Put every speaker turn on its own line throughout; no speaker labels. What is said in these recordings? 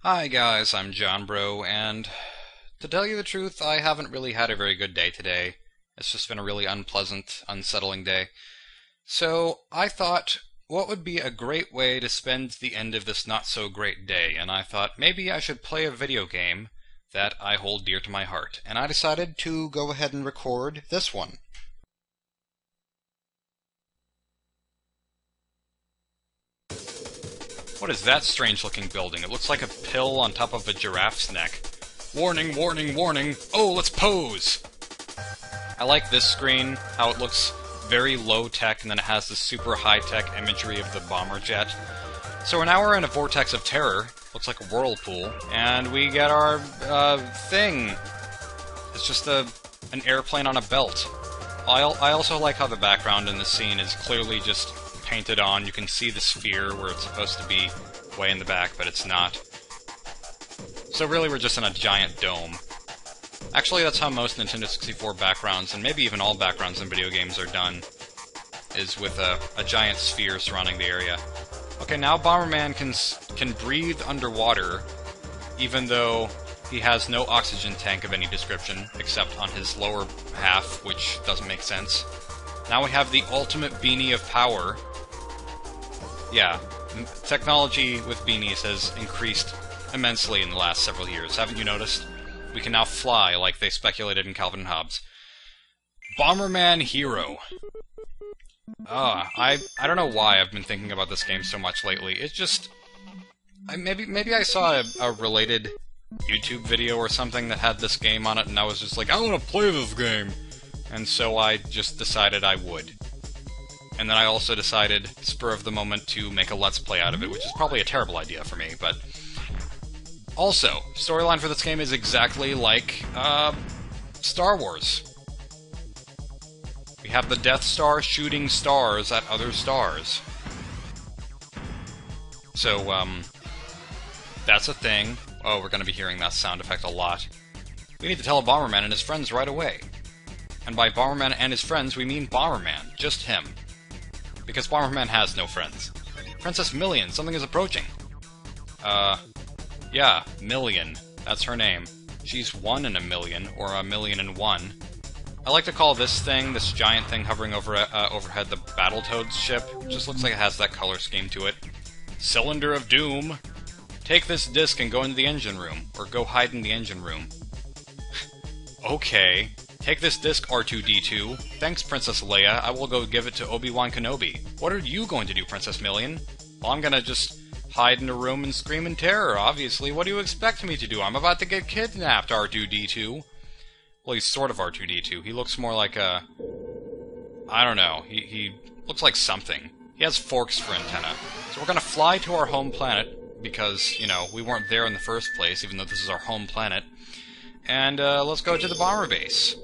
Hi guys, I'm John Bro, and to tell you the truth, I haven't really had a very good day today. It's just been a really unpleasant, unsettling day. So I thought, what would be a great way to spend the end of this not-so-great day? And I thought, maybe I should play a video game that I hold dear to my heart. And I decided to go ahead and record this one. What is that strange-looking building? It looks like a pill on top of a giraffe's neck. Warning, warning, warning! Oh, let's pose! I like this screen, how it looks very low-tech, and then it has this super high-tech imagery of the bomber jet. So now we're in a vortex of terror, looks like a whirlpool, and we get our, thing. It's just an airplane on a belt. I also like how the background in this scene is clearly just painted on. You can see the sphere where it's supposed to be way in the back, but it's not. So really we're just in a giant dome. Actually, that's how most Nintendo 64 backgrounds, and maybe even all backgrounds in video games, are done, is with a giant sphere surrounding the area. Okay, now Bomberman can breathe underwater, even though he has no oxygen tank of any description, except on his lower half, which doesn't make sense. Now we have the ultimate beanie of power. Yeah, technology with beanies has increased immensely in the last several years, haven't you noticed? We can now fly, like they speculated in Calvin and Hobbes. Bomberman Hero. I don't know why I've been thinking about this game so much lately. It's just... Maybe I saw a related YouTube video or something that had this game on it, and I was just like, I want to play this game! And so I just decided I would. And then I also decided, spur of the moment, to make a Let's Play out of it, which is probably a terrible idea for me, but... Also, storyline for this game is exactly like, Star Wars. We have the Death Star shooting stars at other stars. So, that's a thing. Oh, we're gonna be hearing that sound effect a lot. We need to tell Bomberman and his friends right away. And by Bomberman and his friends, we mean Bomberman, just him. Because Bomberman has no friends. Princess Million, something is approaching. Yeah, Million. That's her name. She's 1 in a million, or a million and one. I like to call this thing, this giant thing hovering overhead, the Battletoads ship. It just looks like it has that color scheme to it. Cylinder of Doom! Take this disc and go into the engine room, or go hide in the engine room. Okay. Take this disc, R2-D2. Thanks, Princess Leia. I will go give it to Obi-Wan Kenobi. What are you going to do, Princess Million? Well, I'm gonna just hide in a room and scream in terror, obviously. What do you expect me to do? I'm about to get kidnapped, R2-D2. Well, he's sort of R2-D2. He looks more like a... I don't know. He looks like something. He has forks for antenna. So we're gonna fly to our home planet, because, you know, we weren't there in the first place, even though this is our home planet. And, let's go to the bomber base.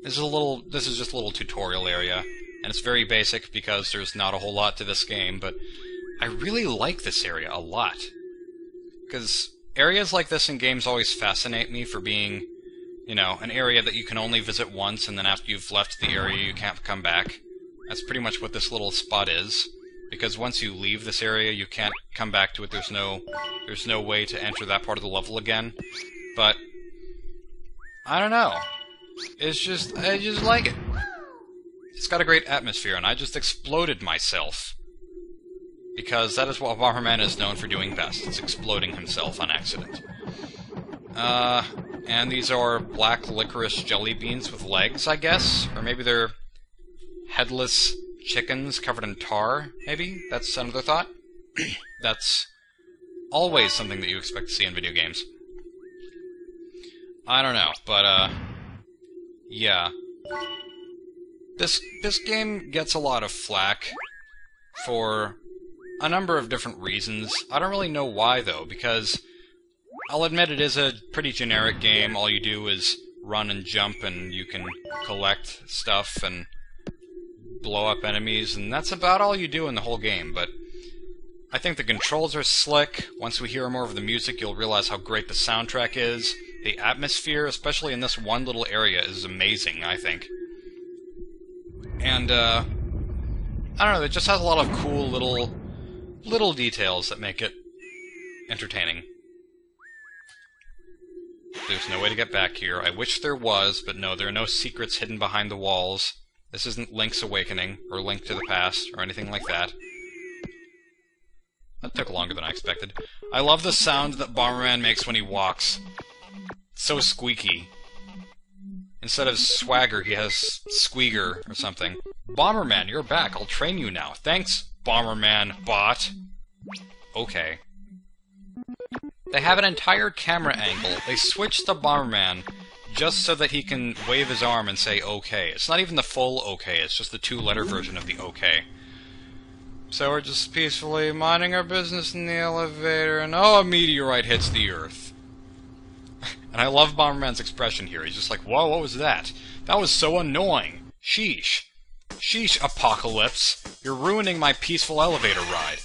This is just a little tutorial area, and it's very basic because there's not a whole lot to this game, but I really like this area a lot. Because areas like this in games always fascinate me for being, you know, an area that you can only visit once, and then after you've left the area you can't come back. That's pretty much what this little spot is. Because once you leave this area you can't come back to it, there's no way to enter that part of the level again. But I don't know. I just like it. It's got a great atmosphere, and I just exploded myself. Because that is what Bomberman is known for doing best. It's exploding himself on accident. And these are black licorice jelly beans with legs, I guess? Or maybe they're headless chickens covered in tar, maybe? That's another thought. That's always something that you expect to see in video games. I don't know, but, yeah. This game gets a lot of flack for a number of different reasons. I don't really know why, though, because I'll admit it is a pretty generic game. All you do is run and jump, and you can collect stuff and blow up enemies, and that's about all you do in the whole game, but I think the controls are slick. Once we hear more of the music, you'll realize how great the soundtrack is. The atmosphere, especially in this one little area, is amazing, I think. And, I don't know, it just has a lot of cool little details that make it entertaining. There's no way to get back here. I wish there was, but no, there are no secrets hidden behind the walls. This isn't Link's Awakening, or Link to the Past, or anything like that. That took longer than I expected. I love the sound that Bomberman makes when he walks. It's so squeaky. Instead of swagger, he has squeager or something. Bomberman, you're back. I'll train you now. Thanks, Bomberman bot. Okay. They have an entire camera angle. They switched to Bomberman just so that he can wave his arm and say okay. It's not even the full okay, it's just the two-letter version of the okay. So we're just peacefully minding our business in the elevator, and oh, a meteorite hits the Earth. And I love Bomberman's expression here. He's just like, whoa, what was that? That was so annoying. Sheesh. Sheesh, Apocalypse. You're ruining my peaceful elevator ride.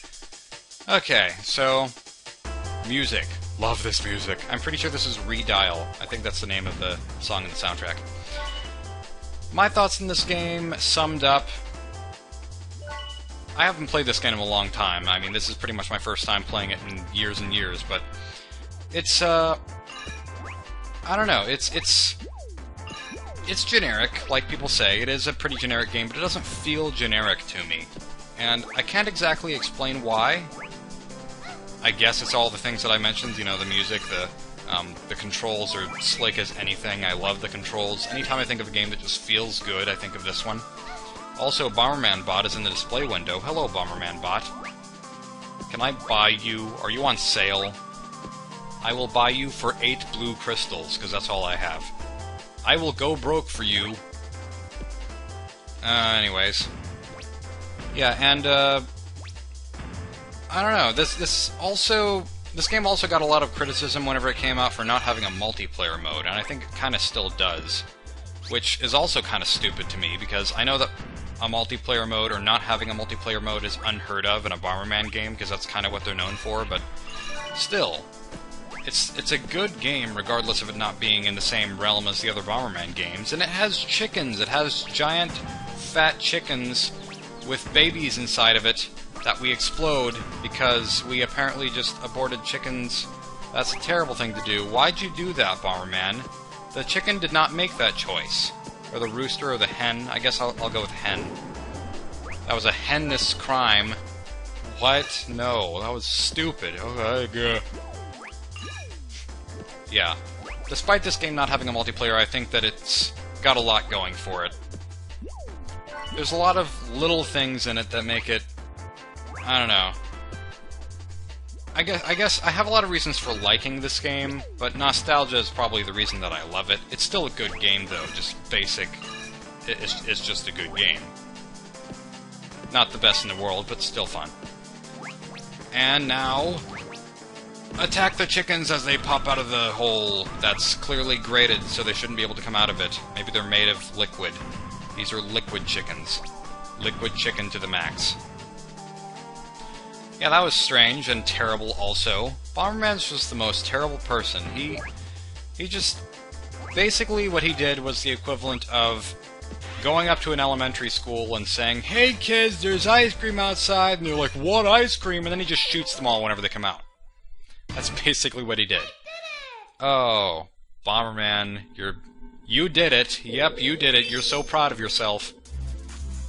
Okay, so... music. Love this music. I'm pretty sure this is Redial. I think that's the name of the song in the soundtrack. My thoughts in this game, summed up... I haven't played this game in a long time. I mean, this is pretty much my first time playing it in years and years, but... it's, I don't know, it's generic, like people say. It is a pretty generic game, but it doesn't feel generic to me. And I can't exactly explain why. I guess it's all the things that I mentioned, you know, the music, the controls are slick as anything. I love the controls. Anytime I think of a game that just feels good, I think of this one. Also, Bomberman Bot is in the display window. Hello, Bomberman Bot. Can I buy you? Are you on sale? I will buy you for 8 blue crystals, because that's all I have. I will go broke for you. Anyways. Yeah, and, I don't know, this game also got a lot of criticism whenever it came out for not having a multiplayer mode, and I think it kind of still does. Which is also kind of stupid to me, because I know that a multiplayer mode, or not having a multiplayer mode, is unheard of in a Bomberman game, because that's kind of what they're known for, but still, it's a good game, regardless of it not being in the same realm as the other Bomberman games, and it has chickens, it has giant, fat chickens with babies inside of it that we explode because we apparently just aborted chickens. That's a terrible thing to do. Why'd you do that, Bomberman? The chicken did not make that choice. Or the rooster, or the hen. I guess I'll go with hen. That was a heinous crime. What? No, that was stupid. Okay. Yeah. Despite this game not having a multiplayer, I think that it's got a lot going for it. There's a lot of little things in it that make it... I don't know. I guess I have a lot of reasons for liking this game, but nostalgia is probably the reason that I love it. It's still a good game, though, just basic. It's just a good game. Not the best in the world, but still fun. And now... attack the chickens as they pop out of the hole that's clearly grated, so they shouldn't be able to come out of it. Maybe they're made of liquid. These are liquid chickens. Liquid chicken to the max. Yeah, that was strange and terrible also. Bomberman's just the most terrible person. He just... basically what he did was the equivalent of going up to an elementary school and saying, "Hey kids, there's ice cream outside," and they're like, "What ice cream?" And then he just shoots them all whenever they come out. That's basically what he did. Oh, Bomberman, you did it. Yep, you did it. You're so proud of yourself.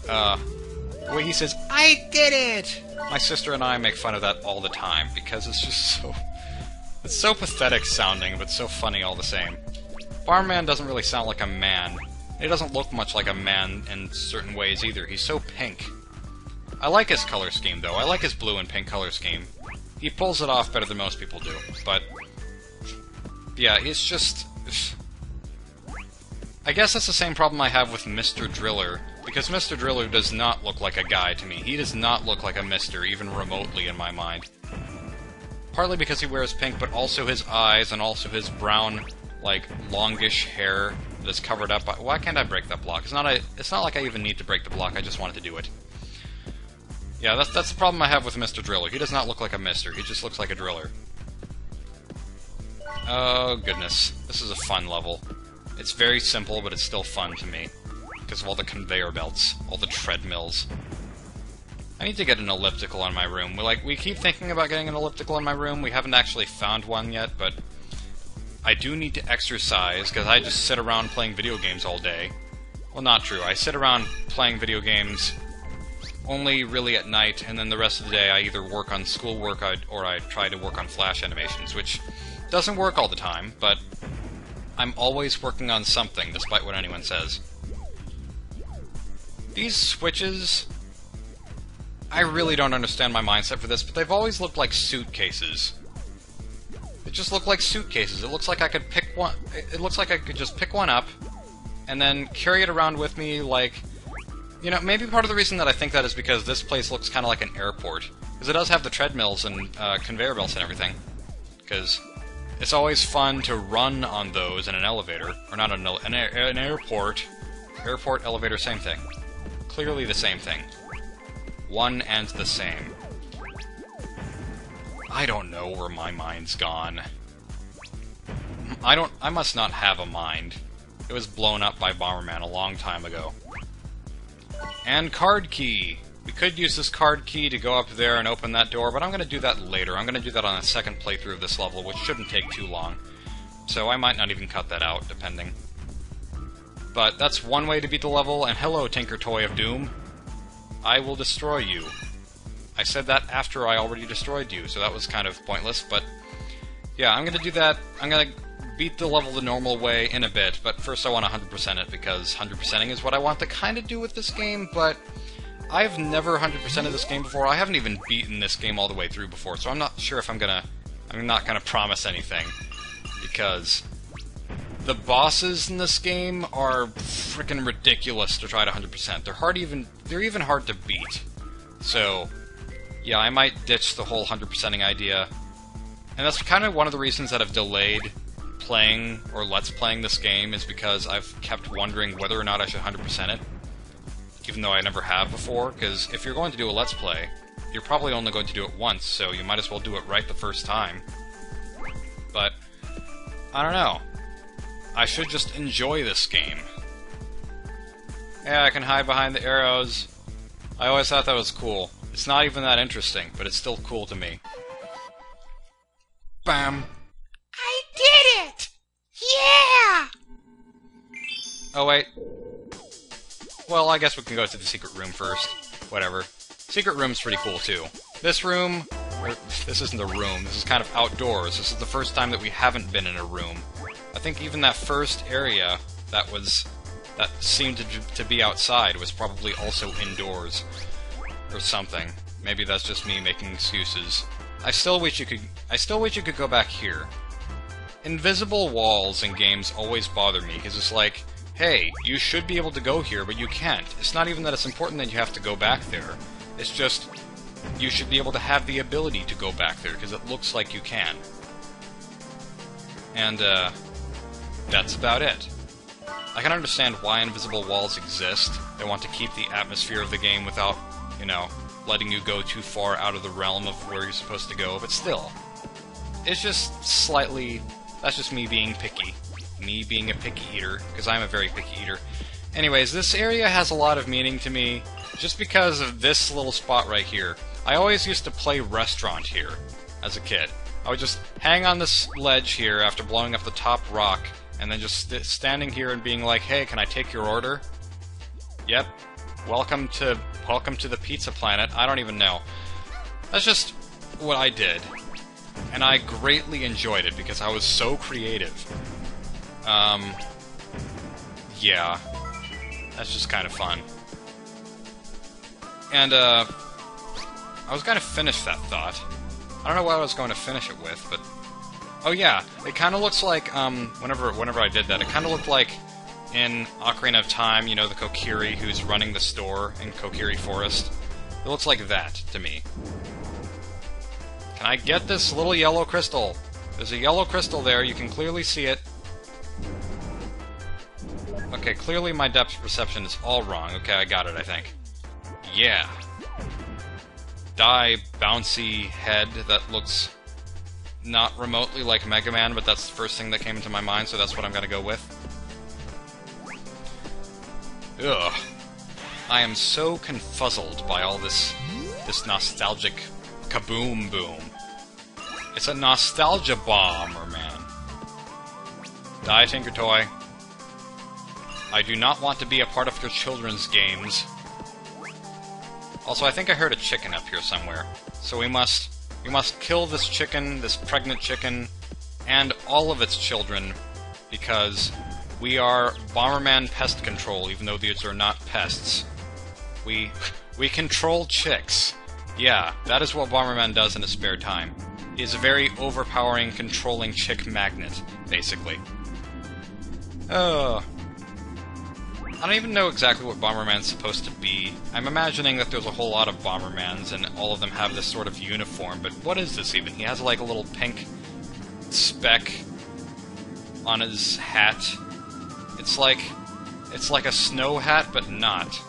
The way he says, "I did it!" My sister and I make fun of that all the time, because it's just so... it's so pathetic sounding, but so funny all the same. Bomberman doesn't really sound like a man. He doesn't look much like a man in certain ways either. He's so pink. I like his color scheme, though. I like his blue and pink color scheme. He pulls it off better than most people do, but... yeah, he's just... I guess that's the same problem I have with Mr. Driller, because Mr. Driller does not look like a guy to me. He does not look like a Mr., even remotely in my mind. Partly because he wears pink, but also his eyes, and also his brown, like, longish hair that's covered up by... why can't I break that block? It's not like I even need to break the block, I just wanted to do it. Yeah, that's the problem I have with Mr. Driller. He does not look like a Mister, he just looks like a driller. Oh, goodness. This is a fun level. It's very simple, but it's still fun to me. Because of all the conveyor belts, all the treadmills. I need to get an elliptical in my room. We keep thinking about getting an elliptical in my room. We haven't actually found one yet, but I do need to exercise, because I just sit around playing video games all day. Well, not true. I sit around playing video games only really at night, and then the rest of the day I either work on schoolwork or I try to work on Flash animations, which doesn't work all the time, but I'm always working on something, despite what anyone says. These switches, I really don't understand my mindset for this, but they've always looked like suitcases. They just look like suitcases. It looks like I could pick one. It looks like I could just pick one up and then carry it around with me, like, you know, maybe part of the reason that I think that is because this place looks kind of like an airport. Because it does have the treadmills and conveyor belts and everything. Because it's always fun to run on those in an elevator. Or not an airport. Airport, elevator, same thing. Clearly the same thing. One and the same. I don't know where my mind's gone. I must not have a mind. It was blown up by Bomberman a long time ago. And card key! We could use this card key to go up there and open that door, but I'm going to do that later. I'm going to do that on a second playthrough of this level, which shouldn't take too long. So I might not even cut that out, depending. But that's one way to beat the level, and hello, Tinker Toy of Doom. I will destroy you. I said that after I already destroyed you, so that was kind of pointless, but yeah, I'm going to do that. I'm going to beat the level the normal way in a bit, but first I want to 100% it, because 100%ing is what I want to kind of do with this game, but I've never 100%ed this game before. I haven't even beaten this game all the way through before, so I'm not sure if I'm not gonna promise anything, because the bosses in this game are freaking ridiculous to try to 100%. They're even hard to beat. So, yeah, I might ditch the whole 100%ing idea. And that's kind of one of the reasons that I've delayed playing or Let's Playing this game, is because I've kept wondering whether or not I should 100% it, even though I never have before, because if you're going to do a Let's Play, you're probably only going to do it once, so you might as well do it right the first time. But, I don't know. I should just enjoy this game. Yeah, I can hide behind the arrows. I always thought that was cool. It's not even that interesting, but it's still cool to me. Bam!
I did it! Yeah!
Oh, wait. Well, I guess we can go to the secret room first. Whatever. Secret room's pretty cool, too. This room... this isn't a room, this is kind of outdoors. This is the first time that we haven't been in a room. I think even that first area that seemed to be outside was probably also indoors. Or something. Maybe that's just me making excuses. I still wish you could go back here. Invisible walls in games always bother me, because it's like, hey, you should be able to go here, but you can't. It's not even that it's important that you have to go back there. It's just, you should be able to have the ability to go back there, because it looks like you can. And, that's about it. I can understand why invisible walls exist. They want to keep the atmosphere of the game without, you know, letting you go too far out of the realm of where you're supposed to go, but still. It's just slightly... That's just me being picky. Me being a picky eater, because I'm a very picky eater. Anyways, this area has a lot of meaning to me, just because of this little spot right here. I always used to play restaurant here, as a kid. I would just hang on this ledge here after blowing up the top rock, and then just standing here and being like, hey, can I take your order? Yep. Welcome to the pizza planet. I don't even know. That's just what I did. And I greatly enjoyed it because I was so creative. Yeah. That's just kind of fun. And, I was going to finish that thought. I don't know what I was going to finish it with, but... Oh yeah, it kind of looks like, whenever I did that, it kind of looked like in Ocarina of Time, you know, the Kokiri who's running the store in Kokiri Forest. It looks like that, to me. Can I get this little yellow crystal? There's a yellow crystal there, you can clearly see it. Okay, clearly my depth perception is all wrong. Okay, I got it, I think. Yeah. Die, bouncy head that looks not remotely like Mega Man, but that's the first thing that came into my mind, so that's what I'm gonna go with. Ugh. I am so confuzzled by all this this nostalgic kaboom boom. It's a nostalgia Bomberman. Die, Tinker Toy. I do not want to be a part of your children's games. Also, I think I heard a chicken up here somewhere. So we must kill this chicken, this pregnant chicken, and all of its children, because we are Bomberman Pest Control, even though these are not pests. We control chicks. Yeah, that is what Bomberman does in his spare time. He is a very overpowering, controlling chick magnet, basically. I don't even know exactly what Bomberman's supposed to be. I'm imagining that there's a whole lot of Bombermans, and all of them have this sort of uniform, but what is this even? He has like a little pink speck on his hat. It's like a snow hat, but not.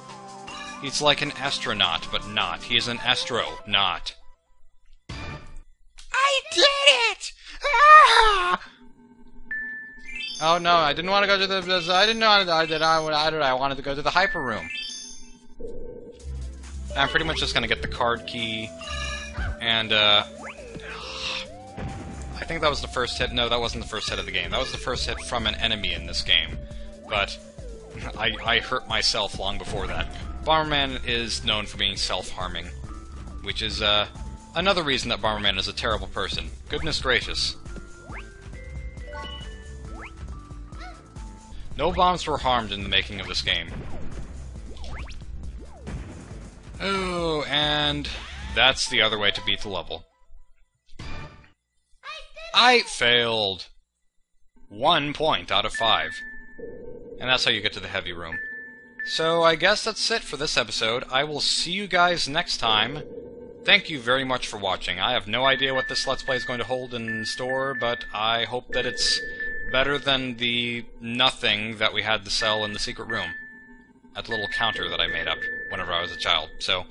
He's like an astronaut, but not. He is an astro-not.
I did it! Ah!
Oh no, I didn't want to go to the... I didn't know I wanted to go to the hyper room. I'm pretty much just gonna get the card key, and I think that was the first hit. No, that wasn't the first hit of the game. That was the first hit from an enemy in this game. But I hurt myself long before that. Bomberman is known for being self-harming, which is another reason that Bomberman is a terrible person. Goodness gracious. No bombs were harmed in the making of this game. Oh, and that's the other way to beat the level. I failed! 1 point out of 5. And that's how you get to the heavy room. So I guess that's it for this episode. I will see you guys next time. Thank you very much for watching. I have no idea what this Let's Play is going to hold in store, but I hope that it's better than the nothing that we had to sell in the secret room. That little counter that I made up whenever I was a child. So,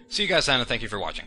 see you guys then, and thank you for watching.